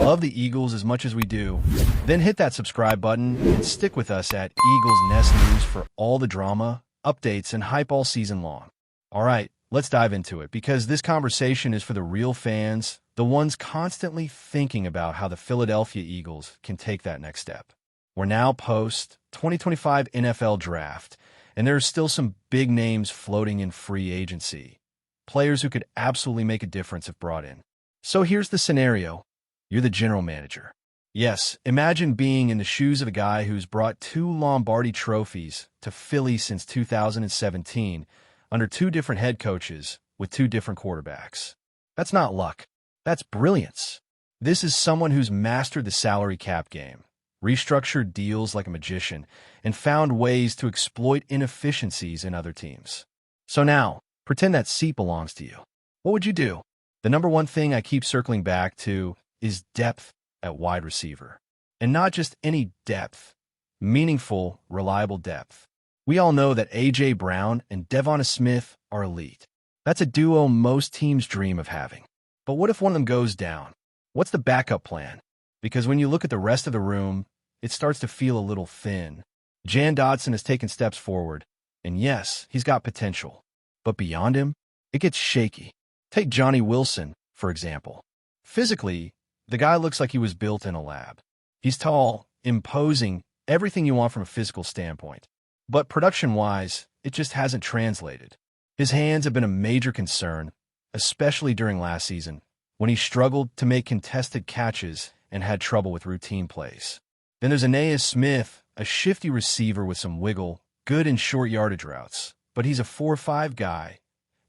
love the Eagles as much as we do, then hit that subscribe button and stick with us at Eagles Nest News for all the drama, updates, and hype all season long. All right, let's dive into it, because this conversation is for the real fans, the ones constantly thinking about how the Philadelphia Eagles can take that next step. We're now post-2025 NFL Draft, and there are still some big names floating in free agency, players who could absolutely make a difference if brought in. So here's the scenario. You're the general manager. Yes, imagine being in the shoes of a guy who's brought 2 Lombardi trophies to Philly since 2017 under 2 different head coaches with 2 different quarterbacks. That's not luck. That's brilliance. This is someone who's mastered the salary cap game, restructured deals like a magician, and found ways to exploit inefficiencies in other teams. So now, pretend that seat belongs to you. What would you do? The number one thing I keep circling back to is depth at wide receiver. And not just any depth, meaningful, reliable depth. We all know that A.J. Brown and Devon Smith are elite. That's a duo most teams dream of having. But what if one of them goes down? What's the backup plan? Because when you look at the rest of the room, it starts to feel a little thin. Jan Dodson has taken steps forward, and yes, he's got potential. But beyond him, it gets shaky. Take Johnny Wilson, for example. Physically, the guy looks like he was built in a lab. He's tall, imposing, everything you want from a physical standpoint. But production-wise, it just hasn't translated. His hands have been a major concern, especially during last season, when he struggled to make contested catches and had trouble with routine plays. Then there's Aeneas Smith, a shifty receiver with some wiggle, good in short yardage routes. But he's a 4-5 guy,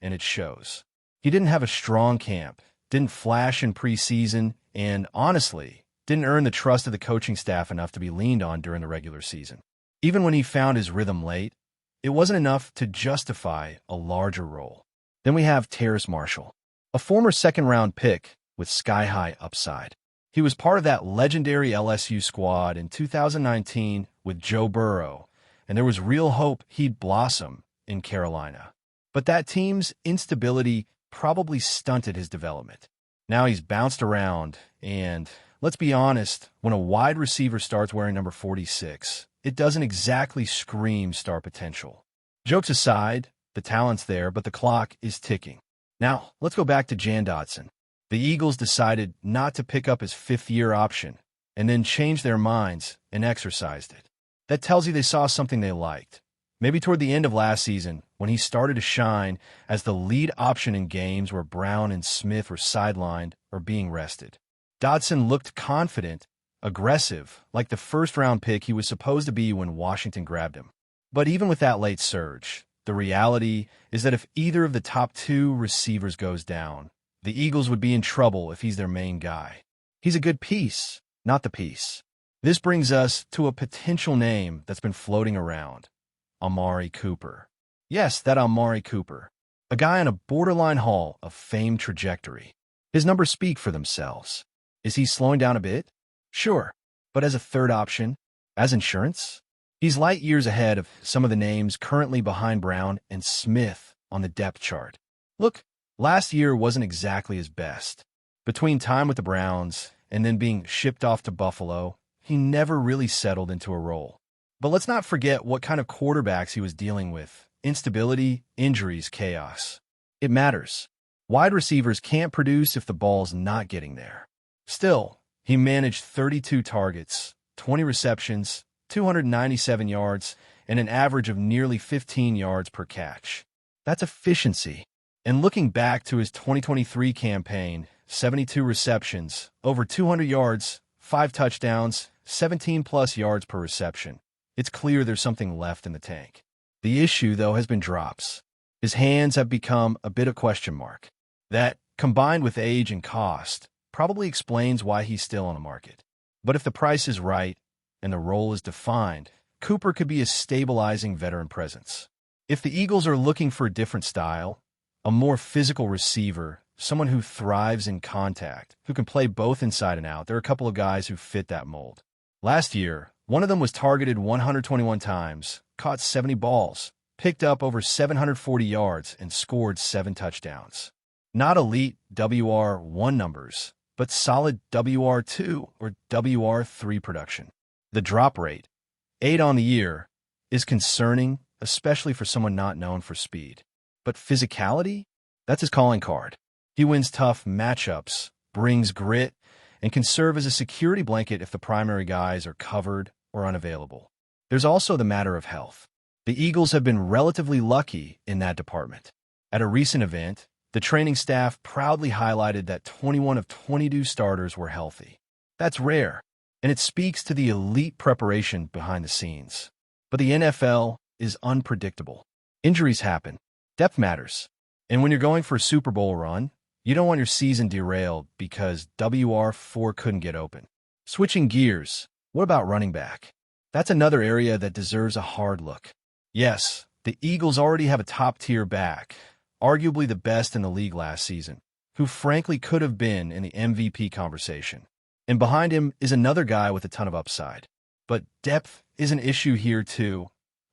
and it shows. He didn't have a strong camp, didn't flash in preseason, and honestly, didn't earn the trust of the coaching staff enough to be leaned on during the regular season. Even when he found his rhythm late, it wasn't enough to justify a larger role. Then we have Terrace Marshall, a former second-round pick with sky-high upside. He was part of that legendary LSU squad in 2019 with Joe Burrow, and there was real hope he'd blossom in Carolina. But that team's instability probably stunted his development. Now he's bounced around, and let's be honest, when a wide receiver starts wearing number 46, it doesn't exactly scream star potential. Jokes aside, the talent's there, but the clock is ticking. Now, let's go back to Jan Dodson. The Eagles decided not to pick up his 5th-year option, and then changed their minds and exercised it. That tells you they saw something they liked. Maybe toward the end of last season, when he started to shine as the lead option in games where Brown and Smith were sidelined or being rested. Dodson looked confident, aggressive, like the first-round pick he was supposed to be when Washington grabbed him. But even with that late surge, the reality is that if either of the top 2 receivers goes down, the Eagles would be in trouble if he's their main guy. He's a good piece, not the piece. This brings us to a potential name that's been floating around. Amari Cooper. Yes, that Amari Cooper. A guy on a borderline Hall of Fame trajectory. His numbers speak for themselves. Is he slowing down a bit? Sure. But as a third option? As insurance? He's light years ahead of some of the names currently behind Brown and Smith on the depth chart. Look, last year wasn't exactly his best. Between time with the Browns and then being shipped off to Buffalo, he never really settled into a role. But let's not forget what kind of quarterbacks he was dealing with. Instability, injuries, chaos. It matters. Wide receivers can't produce if the ball's not getting there. Still, he managed 32 targets, 20 receptions, 297 yards, and an average of nearly 15 yards per catch. That's efficiency. And looking back to his 2023 campaign, 72 receptions, over 200 yards, 5 touchdowns, 17-plus yards per reception. It's clear there's something left in the tank. The issue, though, has been drops. His hands have become a bit of question mark. That, combined with age and cost, probably explains why he's still on the market. But if the price is right and the role is defined, Cooper could be a stabilizing veteran presence. If the Eagles are looking for a different style, a more physical receiver, someone who thrives in contact, who can play both inside and out, there are a couple of guys who fit that mold. Last year, one of them was targeted 121 times, caught 70 balls, picked up over 740 yards, and scored 7 touchdowns. Not elite WR1 numbers, but solid WR2 or WR3 production. The drop rate, 8 on the year, is concerning, especially for someone not known for speed. But physicality? That's his calling card. He wins tough matchups, brings grit, and can serve as a security blanket if the primary guys are covered or unavailable. There's also the matter of health. The Eagles have been relatively lucky in that department. At a recent event, the training staff proudly highlighted that 21 of 22 starters were healthy. That's rare, and it speaks to the elite preparation behind the scenes. But the NFL is unpredictable. Injuries happen. Depth matters. And when you're going for a Super Bowl run, you don't want your season derailed because WR4 couldn't get open. Switching gears, what about running back? That's another area that deserves a hard look. Yes, the Eagles already have a top-tier back, arguably the best in the league last season, who frankly could have been in the MVP conversation. And behind him is another guy with a ton of upside. But depth is an issue here too,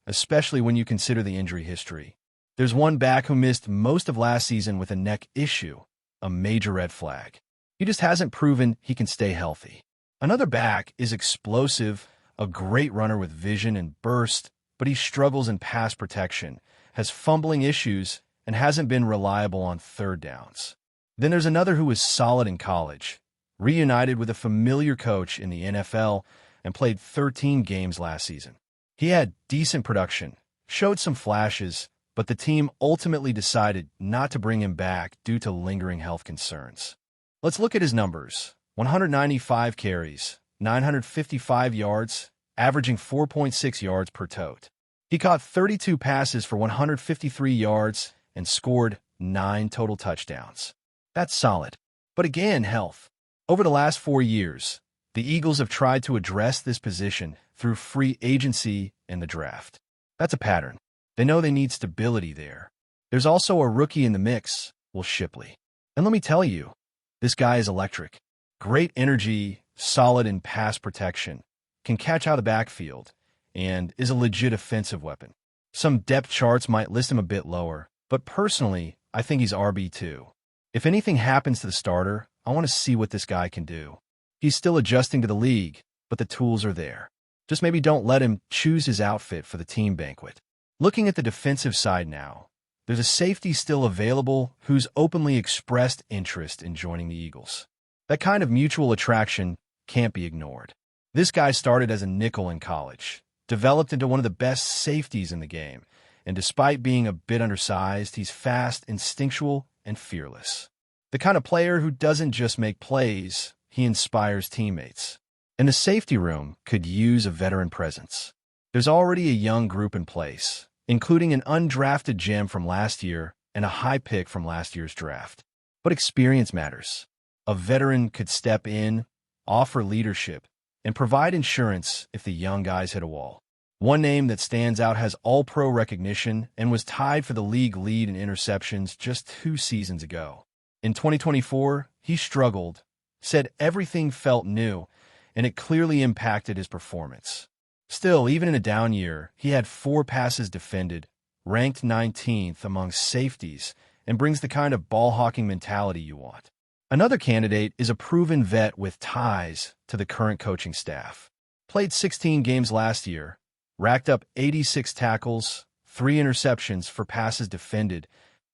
especially when you consider the injury history. There's one back who missed most of last season with a neck issue, a major red flag. He just hasn't proven he can stay healthy. Another back is explosive, a great runner with vision and burst, but he struggles in pass protection, has fumbling issues, and hasn't been reliable on third downs. Then there's another who was solid in college, reunited with a familiar coach in the NFL, and played 13 games last season. He had decent production, showed some flashes, but the team ultimately decided not to bring him back due to lingering health concerns. Let's look at his numbers. 195 carries, 955 yards, averaging 4.6 yards per tote. He caught 32 passes for 153 yards and scored 9 total touchdowns. That's solid. But again, health. Over the last 4 years, the Eagles have tried to address this position through free agency and the draft. That's a pattern. They know they need stability there. There's also a rookie in the mix, Will Shipley. And let me tell you, this guy is electric. Great energy, solid in pass protection, can catch out of the backfield, and is a legit offensive weapon. Some depth charts might list him a bit lower, but personally, I think he's RB2. If anything happens to the starter, I want to see what this guy can do. He's still adjusting to the league, but the tools are there. Just maybe don't let him choose his outfit for the team banquet. Looking at the defensive side now, there's a safety still available who's openly expressed interest in joining the Eagles. That kind of mutual attraction can't be ignored. This guy started as a nickel in college, developed into one of the best safeties in the game, and despite being a bit undersized, he's fast, instinctual, and fearless. The kind of player who doesn't just make plays, he inspires teammates. And the safety room could use a veteran presence. There's already a young group in place, including an undrafted gem from last year and a high pick from last year's draft. But experience matters. A veteran could step in, offer leadership, and provide insurance if the young guys hit a wall. One name that stands out has all-pro recognition and was tied for the league lead in interceptions just 2 seasons ago. In 2024, he struggled, said everything felt new, and it clearly impacted his performance. Still, even in a down year, he had 4 passes defended, ranked 19th among safeties, and brings the kind of ball-hawking mentality you want. Another candidate is a proven vet with ties to the current coaching staff. Played 16 games last year, racked up 86 tackles, 3 interceptions for passes defended,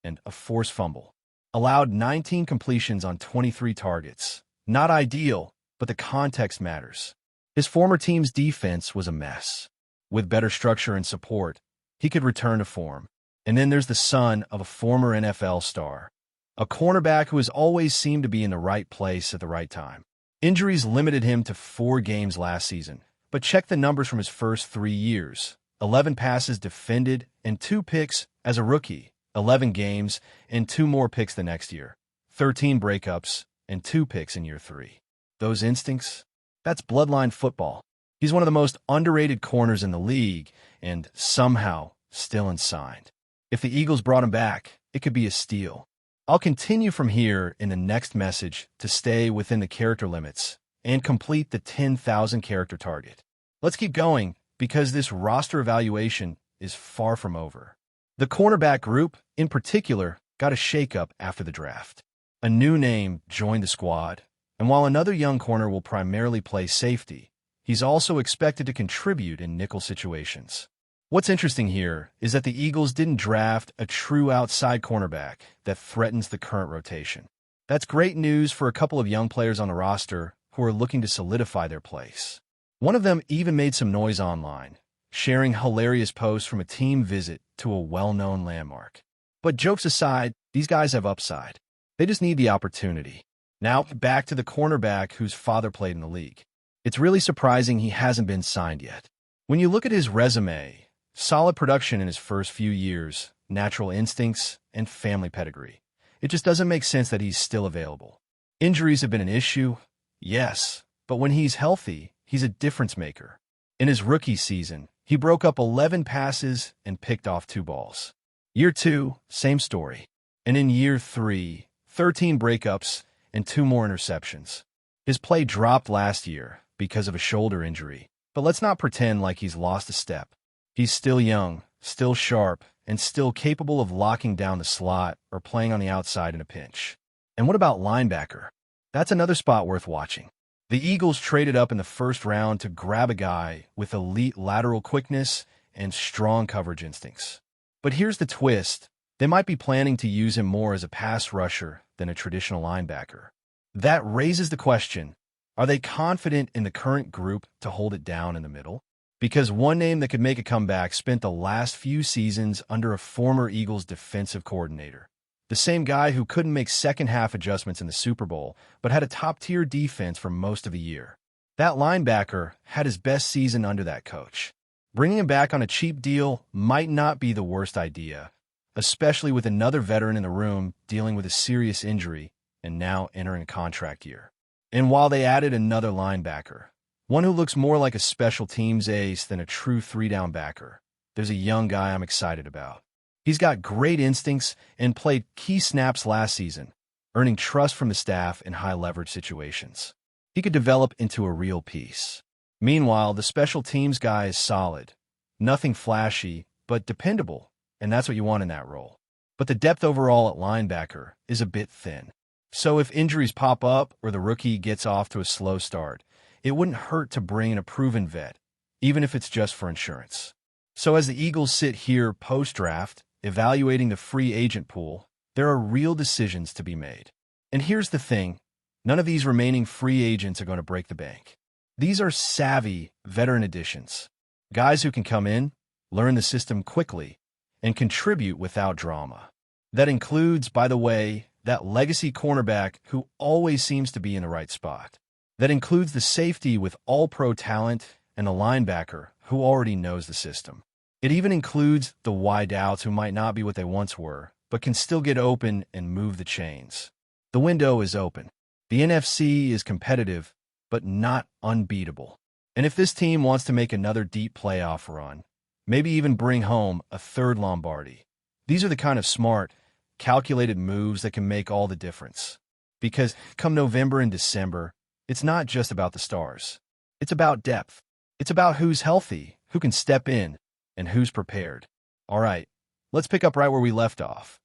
and a forced fumble. Allowed 19 completions on 23 targets. Not ideal, but the context matters. His former team's defense was a mess. With better structure and support, he could return to form. And then there's the son of a former NFL star, a cornerback who has always seemed to be in the right place at the right time. Injuries limited him to 4 games last season, but check the numbers from his first 3 years. 11 passes defended and 2 picks as a rookie, 11 games and 2 more picks the next year, 13 breakups and 2 picks in year 3. Those instincts? That's bloodline football. He's one of the most underrated corners in the league and somehow still unsigned. If the Eagles brought him back, it could be a steal. I'll continue from here in the next message to stay within the character limits and complete the 10,000 character target. Let's keep going because this roster evaluation is far from over. The cornerback group, in particular, got a shakeup after the draft. A new name joined the squad, And while another young corner will primarily play safety, he's also expected to contribute in nickel situations. What's interesting here is that the Eagles didn't draft a true outside cornerback that threatens the current rotation. That's great news for a couple of young players on the roster who are looking to solidify their place. One of them even made some noise online, sharing hilarious posts from a team visit to a well-known landmark. But jokes aside, these guys have upside. They just need the opportunity. Now, back to the cornerback whose father played in the league. It's really surprising he hasn't been signed yet. When you look at his resume, solid production in his first few years, natural instincts, and family pedigree, it just doesn't make sense that he's still available. Injuries have been an issue, yes, but when he's healthy, he's a difference maker. In his rookie season, he broke up 11 passes and picked off 2 balls. Year 2, same story. And in year 3, 13 breakups and 2 more interceptions. His play dropped last year because of a shoulder injury, but let's not pretend like he's lost a step. He's still young, still sharp, and still capable of locking down the slot or playing on the outside in a pinch. And what about linebacker? That's another spot worth watching. The Eagles traded up in the first round to grab a guy with elite lateral quickness and strong coverage instincts. But here's the twist. They might be planning to use him more as a pass rusher than a traditional linebacker. That raises the question, are they confident in the current group to hold it down in the middle? Because one name that could make a comeback spent the last few seasons under a former Eagles defensive coordinator. The same guy who couldn't make second-half adjustments in the Super Bowl, but had a top-tier defense for most of the year. That linebacker had his best season under that coach. Bringing him back on a cheap deal might not be the worst idea, especially with another veteran in the room dealing with a serious injury and now entering a contract year. And while they added another linebacker, one who looks more like a special teams ace than a true 3-down backer, there's a young guy I'm excited about. He's got great instincts and played key snaps last season, earning trust from the staff in high-leverage situations. He could develop into a real piece. Meanwhile, the special teams guy is solid. Nothing flashy, but dependable, and that's what you want in that role. But the depth overall at linebacker is a bit thin. So if injuries pop up or the rookie gets off to a slow start, it wouldn't hurt to bring in a proven vet, even if it's just for insurance. So as the Eagles sit here post-draft, evaluating the free agent pool, there are real decisions to be made. And here's the thing, none of these remaining free agents are going to break the bank. These are savvy veteran additions, guys who can come in, learn the system quickly, and contribute without drama. That includes, by the way, that legacy cornerback who always seems to be in the right spot. That includes the safety with all-pro talent and the linebacker who already knows the system. It even includes the wideouts who might not be what they once were, but can still get open and move the chains. The window is open. The NFC is competitive, but not unbeatable. And if this team wants to make another deep playoff run, maybe even bring home a third Lombardi, these are the kind of smart, calculated moves that can make all the difference. Because come November and December, it's not just about the stars. It's about depth. It's about who's healthy, who can step in, and who's prepared. All right, let's pick up right where we left off.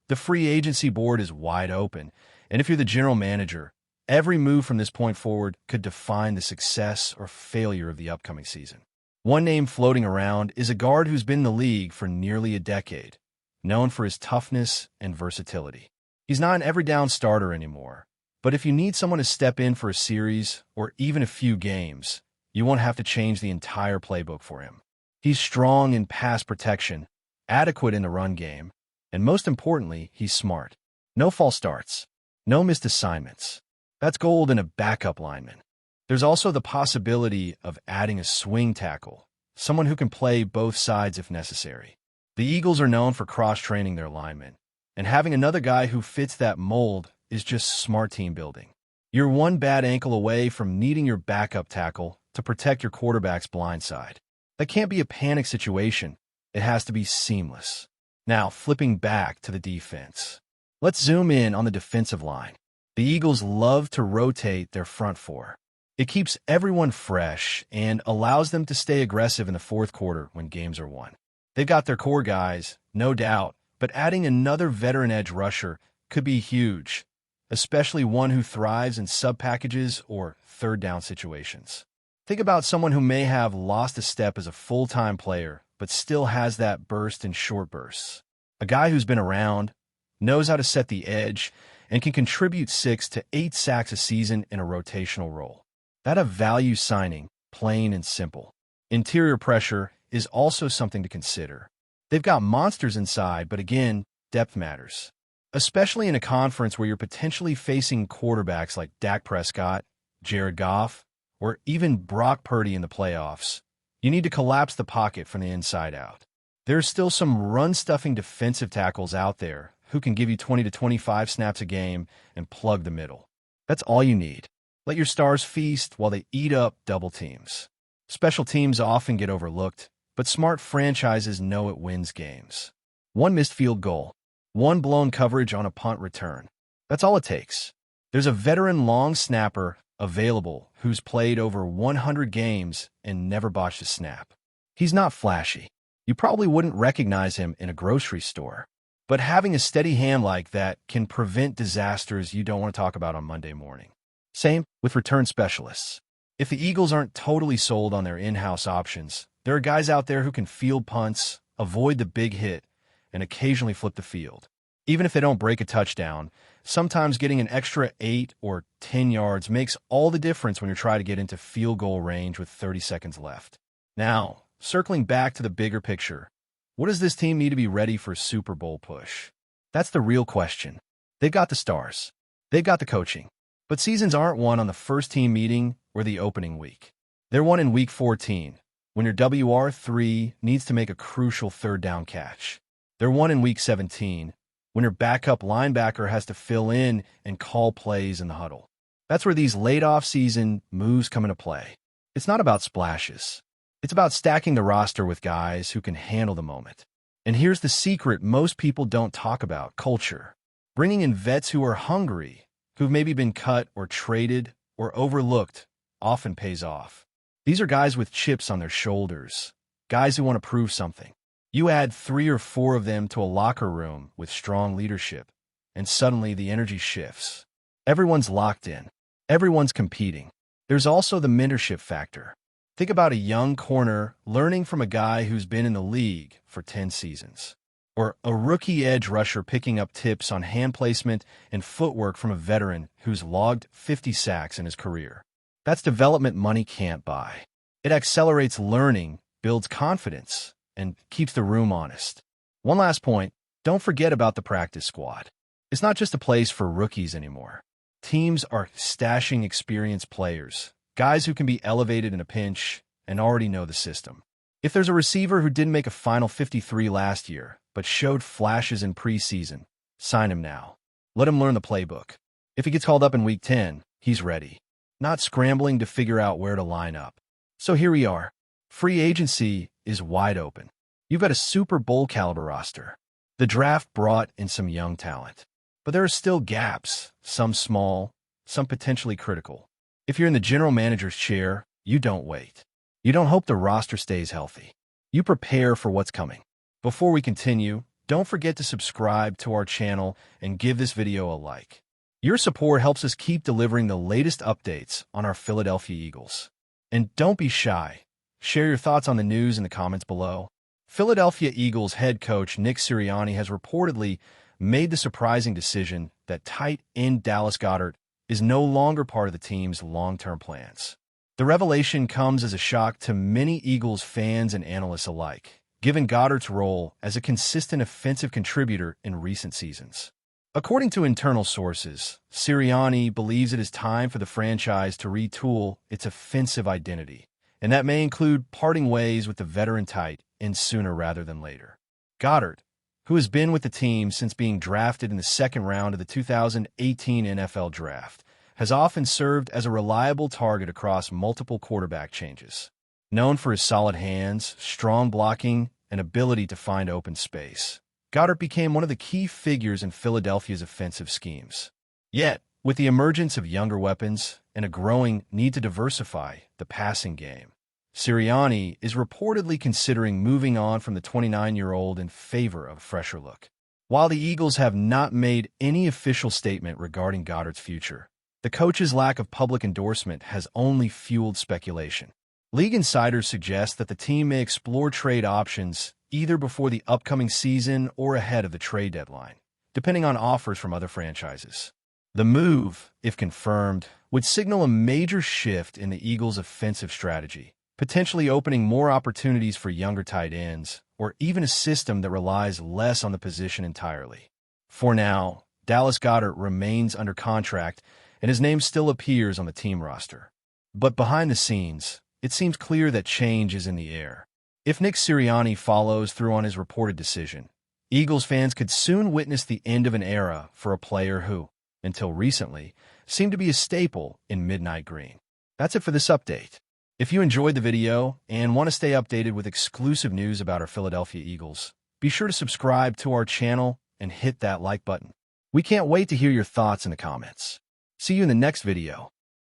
The free agency board is wide open, and if you're the general manager, every move from this point forward could define the success or failure of the upcoming season. One name floating around is a guard who's been in the league for nearly a decade, known for his toughness and versatility. He's not an every-down starter anymore, but if you need someone to step in for a series or even a few games, you won't have to change the entire playbook for him. He's strong in pass protection, adequate in the run game, and most importantly, he's smart. No false starts, no missed assignments. That's gold in a backup lineman. There's also the possibility of adding a swing tackle, someone who can play both sides if necessary. The Eagles are known for cross-training their linemen, and having another guy who fits that mold is just smart team building. You're one bad ankle away from needing your backup tackle to protect your quarterback's blind side. That can't be a panic situation. It has to be seamless. Now, flipping back to the defense. Let's zoom in on the defensive line. The Eagles love to rotate their front four. It keeps everyone fresh and allows them to stay aggressive in the fourth quarter when games are won. They've got their core guys, no doubt, but adding another veteran edge rusher could be huge. especially one who thrives in sub-packages or third-down situations. Think about someone who may have lost a step as a full-time player, but still has that burst in short bursts. A guy who's been around, knows how to set the edge, and can contribute 6 to 8 sacks a season in a rotational role. That's a value signing, plain and simple. Interior pressure is also something to consider. They've got monsters inside, but again, depth matters. Especially in a conference where you're potentially facing quarterbacks like Dak Prescott, Jared Goff, or even Brock Purdy in the playoffs. You need to collapse the pocket from the inside out. There's still some run-stuffing defensive tackles out there who can give you 20 to 25 snaps a game and plug the middle. That's all you need. Let your stars feast while they eat up double teams. Special teams often get overlooked, but smart franchises know it wins games. One missed field goal, one blown coverage on a punt return. That's all it takes. There's a veteran long snapper available who's played over 100 games and never botched a snap. He's not flashy. You probably wouldn't recognize him in a grocery store. But having a steady hand like that can prevent disasters you don't want to talk about on Monday morning. Same with return specialists. If the Eagles aren't totally sold on their in-house options, there are guys out there who can field punts, avoid the big hit, and occasionally flip the field. Even if they don't break a touchdown, sometimes getting an extra 8 or 10 yards makes all the difference when you're trying to get into field goal range with 30 seconds left. Now, circling back to the bigger picture, what does this team need to be ready for a Super Bowl push? That's the real question. They've got the stars. They've got the coaching. But seasons aren't won on the first team meeting or the opening week. They're won in Week 14, when your WR3 needs to make a crucial third down catch. They're won in Week 17, when your backup linebacker has to fill in and call plays in the huddle. That's where these late off-season moves come into play. It's not about splashes. It's about stacking the roster with guys who can handle the moment. And here's the secret most people don't talk about: culture. Bringing in vets who are hungry, who've maybe been cut or traded or overlooked, often pays off. These are guys with chips on their shoulders, guys who want to prove something. You add 3 or 4 of them to a locker room with strong leadership, and suddenly the energy shifts. Everyone's locked in. Everyone's competing. There's also the mentorship factor. Think about a young corner learning from a guy who's been in the league for 10 seasons. Or a rookie edge rusher picking up tips on hand placement and footwork from a veteran who's logged 50 sacks in his career. That's development money can't buy. It accelerates learning, builds confidence, and keeps the room honest. One last point, don't forget about the practice squad. It's not just a place for rookies anymore. Teams are stashing experienced players, guys who can be elevated in a pinch and already know the system. If there's a receiver who didn't make a final 53 last year, but showed flashes in preseason, sign him now. Let him learn the playbook. If he gets called up in Week 10, he's ready, not scrambling to figure out where to line up. So here we are. Free agency is wide open. You've got a Super Bowl caliber roster. The draft brought in some young talent. But there are still gaps, some small, some potentially critical. If you're in the general manager's chair, you don't wait. You don't hope the roster stays healthy. You prepare for what's coming. Before we continue, don't forget to subscribe to our channel and give this video a like. Your support helps us keep delivering the latest updates on our Philadelphia Eagles. And don't be shy. Share your thoughts on the news in the comments below. Philadelphia Eagles head coach Nick Sirianni has reportedly made the surprising decision that tight end Dallas Goedert is no longer part of the team's long-term plans. The revelation comes as a shock to many Eagles fans and analysts alike, given Goedert's role as a consistent offensive contributor in recent seasons. According to internal sources, Sirianni believes it is time for the franchise to retool its offensive identity, and that may include parting ways with the veteran tight end sooner rather than later. Goedert, who has been with the team since being drafted in the second round of the 2018 NFL Draft, has often served as a reliable target across multiple quarterback changes. Known for his solid hands, strong blocking, and ability to find open space, Goedert became one of the key figures in Philadelphia's offensive schemes. Yet, with the emergence of younger weapons and a growing need to diversify the passing game, Sirianni is reportedly considering moving on from the 29-year-old in favor of a fresher look. While the Eagles have not made any official statement regarding Goedert's future, the coach's lack of public endorsement has only fueled speculation. League insiders suggest that the team may explore trade options either before the upcoming season or ahead of the trade deadline, depending on offers from other franchises. The move, if confirmed, would signal a major shift in the Eagles' offensive strategy, potentially opening more opportunities for younger tight ends, or even a system that relies less on the position entirely. For now, Dallas Goedert remains under contract, and his name still appears on the team roster. But behind the scenes, it seems clear that change is in the air. If Nick Sirianni follows through on his reported decision, Eagles fans could soon witness the end of an era for a player who, until recently, seemed to be a staple in Midnight Green. That's it for this update. If you enjoyed the video and want to stay updated with exclusive news about our Philadelphia Eagles, be sure to subscribe to our channel and hit that like button. We can't wait to hear your thoughts in the comments. See you in the next video.